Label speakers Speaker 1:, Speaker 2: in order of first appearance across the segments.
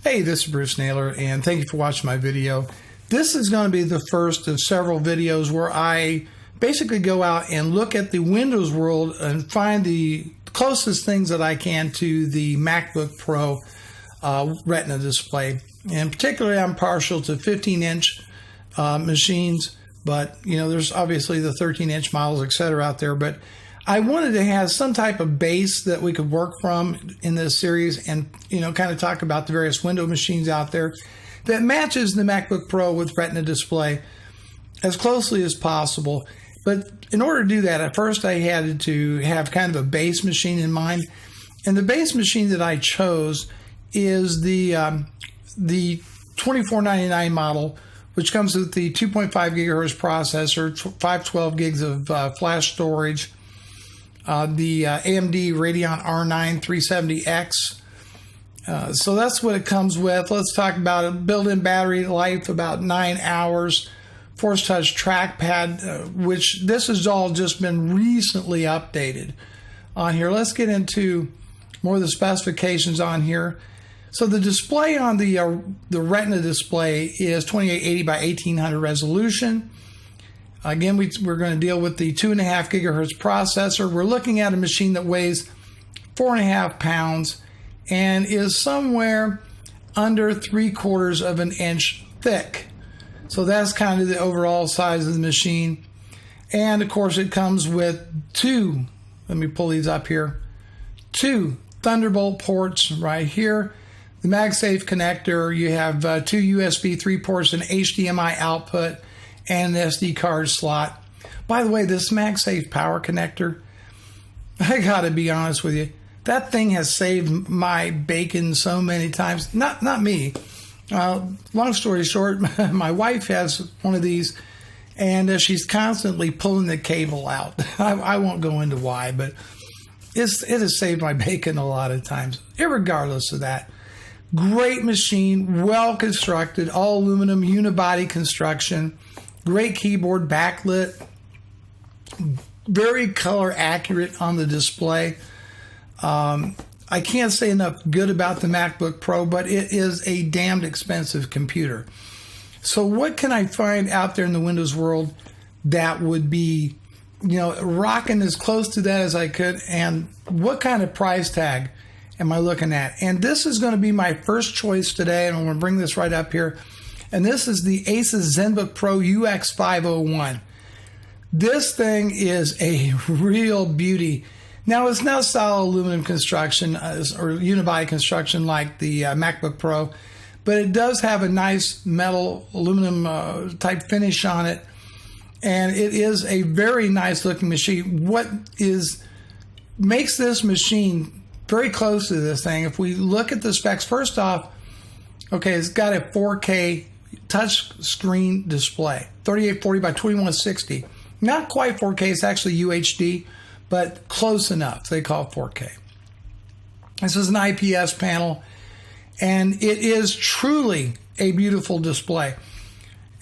Speaker 1: Hey, this is Bruce Naylor, and thank you for watching my video. This is going to be the first of several videos where I basically go out and look at the Windows world and find the closest things that I can to the MacBook Pro Retina display. And particularly, I'm partial to 15-inch machines, but there's obviously the 13-inch models, etc. out there. But I wanted to have some type of base that we could work from in this series, and kind of talk about the various Windows machines out there that matches the MacBook Pro with Retina display as closely as possible. But in order to do that, at first I had to have kind of a base machine in mind, and the base machine that I chose is the $2499 model, which comes with the 2.5 gigahertz processor, 512 gigs of flash storage, the AMD Radeon R9 370X. So that's what it comes with. Let's talk about it. Built-in battery life, about 9 hours. Force touch trackpad, which this has all just been recently updated on here. Let's get into more of the specifications on here. So the display on the Retina display is 2880 by 1800 resolution. Again, we're going to deal with the 2.5 gigahertz processor. We're looking at a machine that weighs 4.5 pounds and is somewhere under 3/4 of an inch thick. So that's kind of the overall size of the machine. And of course, it comes with two, let me pull these up here, two Thunderbolt ports right here. The MagSafe connector, you have two USB 3 ports, an HDMI output, and an SD card slot. By the way, this MagSafe power connector, I gotta be honest with you, that thing has saved my bacon so many times. Not me. Long story short, my wife has one of these, and she's constantly pulling the cable out. I won't go into why, but it has saved my bacon a lot of times. Irregardless of that, great machine, well constructed, all aluminum unibody construction, great keyboard, backlit, very color accurate on the display. I can't say enough good about the MacBook Pro, but it is a damned expensive computer. So what can I find out there in the Windows world that would be, rocking as close to that as I could, and what kind of price tag am I looking at? And this is going to be my first choice today, and I'm going to bring this right up here. And this is the Asus ZenBook Pro UX501. This thing is a real beauty. Now, it's not solid aluminum construction or unibody construction like the MacBook Pro, but it does have a nice metal aluminum type finish on it, and it is a very nice looking machine. What makes this machine very close to this thing, if we look at the specs, first off, okay, it's got a 4K touch screen display, 3840 by 2160. Not quite 4K, it's actually UHD, but close enough. They call it 4K. This is an IPS panel, and it is truly a beautiful display.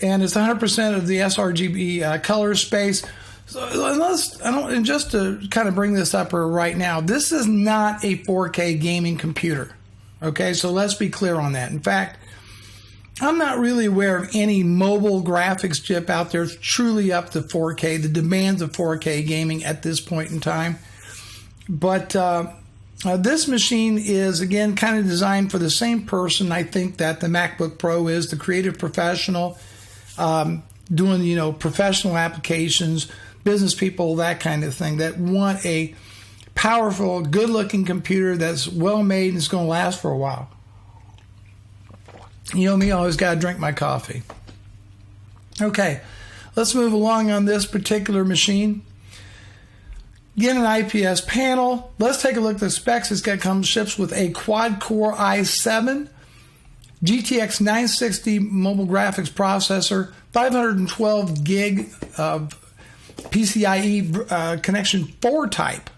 Speaker 1: And it's 100% of the sRGB color space. And just to kind of bring this up right now, this is not a 4K gaming computer. Okay, so let's be clear on that. In fact, I'm not really aware of any mobile graphics chip out there truly up to 4K, the demands of 4K gaming at this point in time. But this machine is, again, kind of designed for the same person, I think, that the MacBook Pro is, the creative professional, doing, professional applications, business people, that kind of thing, that want a powerful, good-looking computer that's well-made and is going to last for a while. You know me, I always got to drink my coffee. Okay, let's move along on this particular machine. Again, an IPS panel. Let's take a look at the specs. Ships with a quad-core i7, GTX 960 mobile graphics processor, 512 gig of PCIe connection 4 type.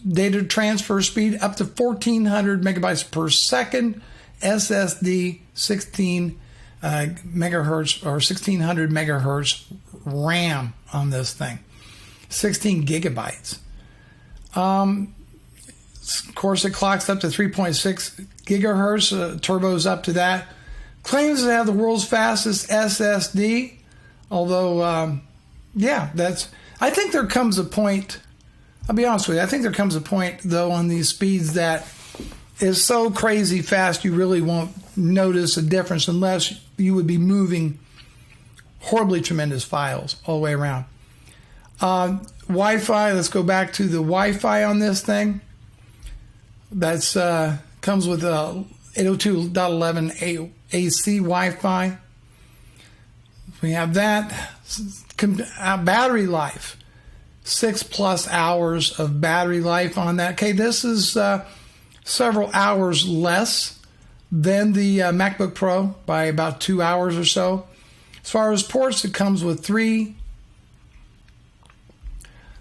Speaker 1: Data transfer speed up to 1400 megabytes per second, SSD 16 megahertz or 1600 megahertz RAM on this thing, 16 gigabytes. Of course, it clocks up to 3.6 gigahertz, turbos up to that. Claims to have the world's fastest SSD, although, yeah, I think there comes a point, I'll be honest with you, I think there comes a point, though, on these speeds that is so crazy fast you really won't notice a difference unless you would be moving horribly tremendous files all the way around. Wi-Fi, let's go back to the Wi-Fi on this thing. That's comes with 802.11 AC Wi-Fi. We have that. Battery life, 6+ hours of battery life on that. Okay, this is several hours less than the MacBook Pro by about 2 hours or so. As far as ports, it comes with three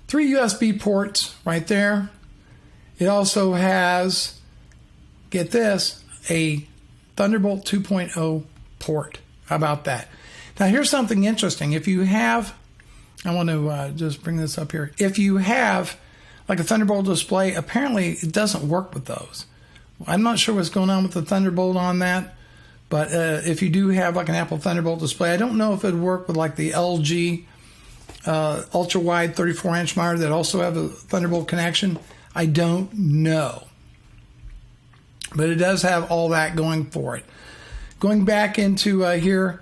Speaker 1: USB ports right there. It also has, get this, a Thunderbolt 2.0 port. How about that? Now here's something interesting. If you have, I want to just bring this up here. If you have like a Thunderbolt display, apparently it doesn't work with those. I'm not sure what's going on with the Thunderbolt on that, but if you do have like an Apple Thunderbolt display, I don't know if it would work with like the LG ultra wide 34-inch monitor that also have a Thunderbolt connection. I don't know, but it does have all that going for it. Going back into here,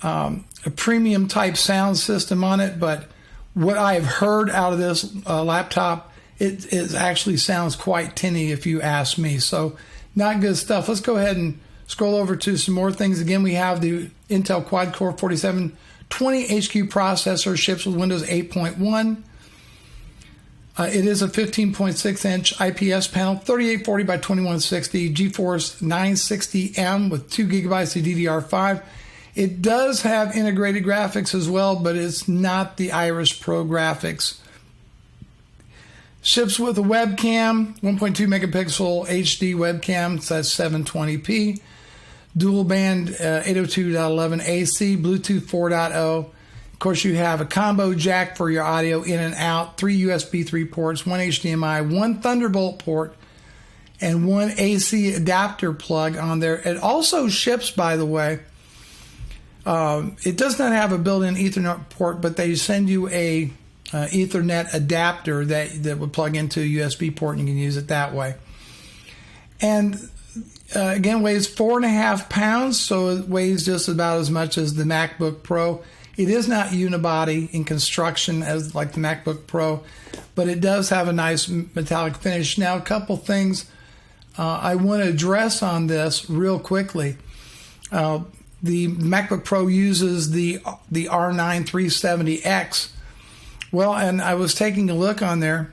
Speaker 1: a premium type sound system on it, but what I have heard out of this laptop, it actually sounds quite tinny if you ask me. So not good stuff. Let's go ahead and scroll over to some more things. Again, we have the Intel quad-core 4720 HQ processor, ships with Windows 8.1. It is a 15.6-inch IPS panel, 3840 by 2160, GeForce 960M with 2 gigabytes of DDR5. It does have integrated graphics as well, but it's not the Iris Pro graphics. Ships with a webcam, 1.2 megapixel HD webcam, so that's 720p. Dual band 802.11 AC, Bluetooth 4.0. Of course, you have a combo jack for your audio in and out, 3 USB 3 ports, 1 HDMI, 1 Thunderbolt port, and 1 AC adapter plug on there. It also ships, by the way, it does not have a built-in Ethernet port, but they send you a Ethernet adapter that would plug into a USB port, and you can use it that way. And again, weighs 4.5 pounds, so it weighs just about as much as the MacBook Pro. It is not unibody in construction as like the MacBook Pro, but it does have a nice metallic finish. Now, a couple things I want to address on this real quickly. The MacBook Pro uses the R9 370X. Well, and I was taking a look on there.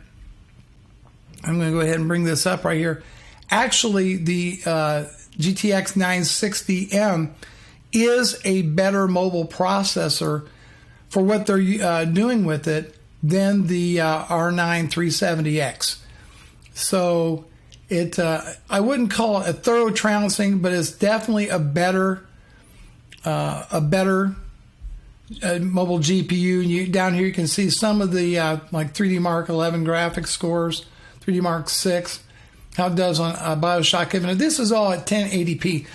Speaker 1: I'm going to go ahead and bring this up right here. Actually, the GTX 960M is a better mobile processor for what they're doing with it than the R9 370X. So it, I wouldn't call it a thorough trouncing, but it's definitely a better mobile GPU. Down here you can see some of the like 3D Mark 11 graphics scores, 3D Mark 6, how it does on Bioshock Infinite. This is all at 1080p.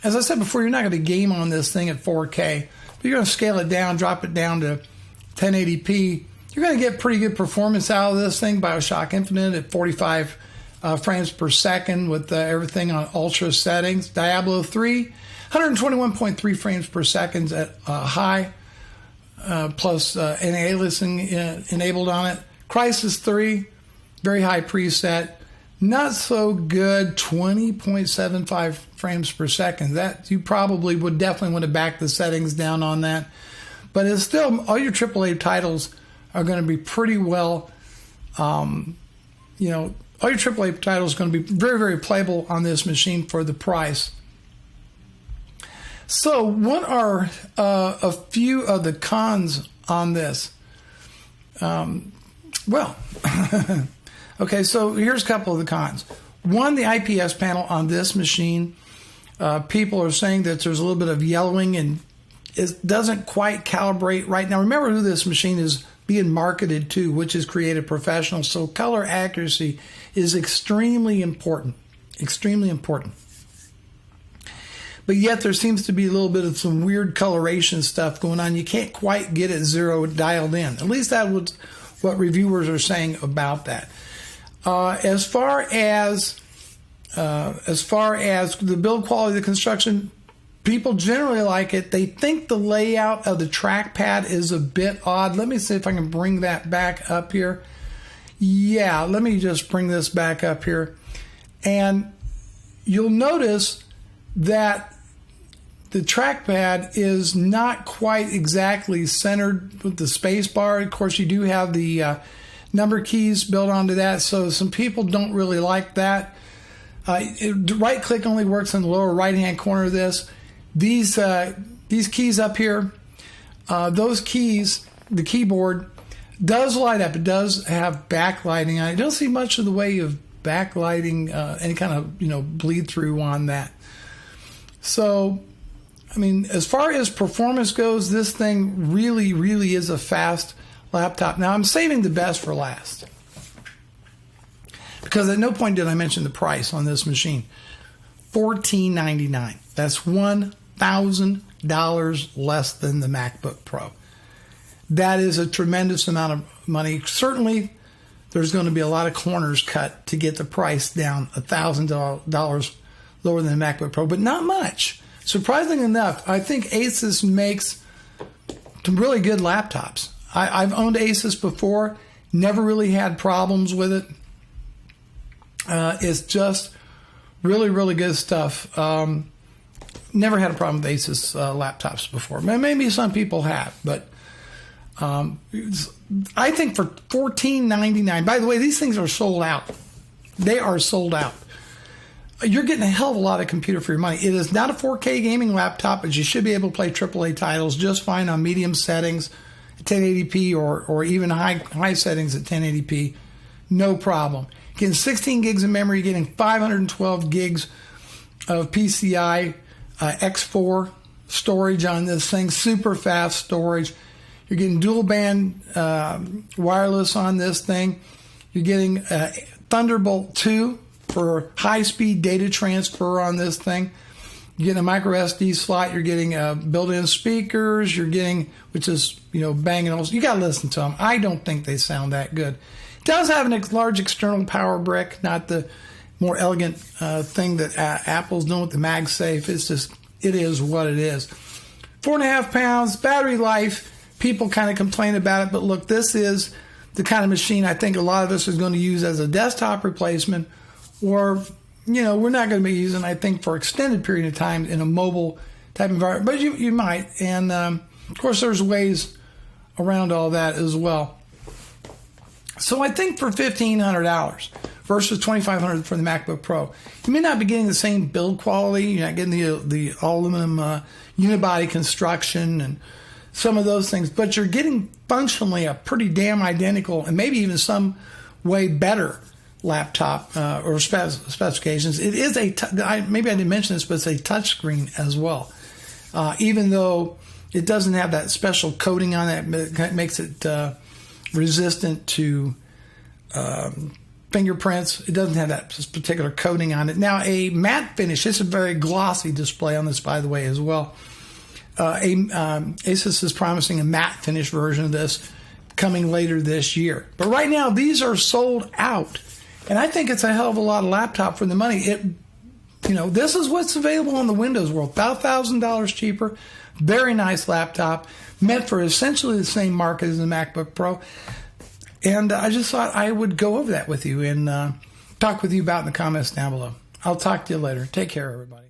Speaker 1: As I said before, you're not going to game on this thing at 4K. But you're going to scale it down, drop it down to 1080p. You're going to get pretty good performance out of this thing. Bioshock Infinite at 45 frames per second with everything on ultra settings. Diablo 3, 121.3 frames per second at high, plus aliasing enabled on it. Crysis 3, very high preset. Not so good, 20.75 frames per second. That you probably would definitely want to back the settings down on that. But it's still, all your AAA titles are going to be pretty well, all your AAA titles are going to be very, very playable on this machine for the price. So what are a few of the cons on this? Okay, so here's a couple of the cons. One, the IPS panel on this machine, people are saying that there's a little bit of yellowing and it doesn't quite calibrate right now. Remember who this machine is being marketed to, which is Creative Professional. So color accuracy is extremely important, extremely important. But yet there seems to be a little bit of some weird coloration stuff going on. You can't quite get it zero dialed in. At least that was what reviewers are saying about that. As far as the build quality, the construction, people generally like it. They think the layout of the trackpad is a bit odd. Let me see if I can bring that back up here. Yeah, let me just bring this back up here. And you'll notice that the trackpad is not quite exactly centered with the space bar. Of course, you do have the number keys built onto that, so some people don't really like that. Right click only works in the lower right hand corner of this. These keys up here, those keys, the keyboard does light up. It does have backlighting on it. I don't see much of the way of backlighting, any kind of bleed through on that. So, I mean, as far as performance goes, this thing really, really is a fast laptop. Now, I'm saving the best for last, because at no point did I mention the price on this machine. $1499. That's $1,000 less than the MacBook Pro. That is a tremendous amount of money. Certainly, there's going to be a lot of corners cut to get the price down $1,000 lower than the MacBook Pro, but not much. Surprisingly enough, I think Asus makes some really good laptops. I've owned Asus before, never really had problems with it. It's just really, really good stuff. Never had a problem with Asus laptops before. Maybe some people have, but I think for $1499, by the way, these things are sold out. They are sold out. You're getting a hell of a lot of computer for your money. It is not a 4K gaming laptop, but you should be able to play AAA titles just fine on medium settings, 1080p, or even high settings at 1080p. No problem. You're getting 16 gigs of memory. You're getting 512 gigs of PCI X4 storage on this thing. Super fast storage. You're getting dual band wireless on this thing. You're getting Thunderbolt 2 for high-speed data transfer on this thing. You're getting a micro SD slot. You're getting built-in speakers. You're getting, which is, Bang & Olufsen. You got to listen to them. I don't think they sound that good. It does have a large external power brick, not the more elegant thing that Apple's doing with the MagSafe. It's just, it is what it is. 4.5 pounds, battery life. People kind of complain about it, but look, this is the kind of machine I think a lot of us is going to use as a desktop replacement, or, we're not going to be using, I think, for extended period of time in a mobile type environment, but you might. And, of course, there's ways around all that as well. So I think for $1,500 versus $2,500 for the MacBook Pro, you may not be getting the same build quality. You're not getting the all-aluminum unibody construction and some of those things, but you're getting functionally a pretty damn identical and maybe even some way better laptop or specifications. It is maybe I didn't mention this, but it's a touchscreen as well. Even though it doesn't have that special coating on it, it makes it resistant to fingerprints. It doesn't have that particular coating on it. Now, a matte finish. It's a very glossy display on this, by the way, as well. Asus is promising a matte finish version of this coming later this year. But right now, these are sold out. And I think it's a hell of a lot of laptop for the money. This is what's available in the Windows world. About $1,000 cheaper. Very nice laptop. Meant for essentially the same market as the MacBook Pro. And I just thought I would go over that with you and talk with you about in the comments down below. I'll talk to you later. Take care, everybody.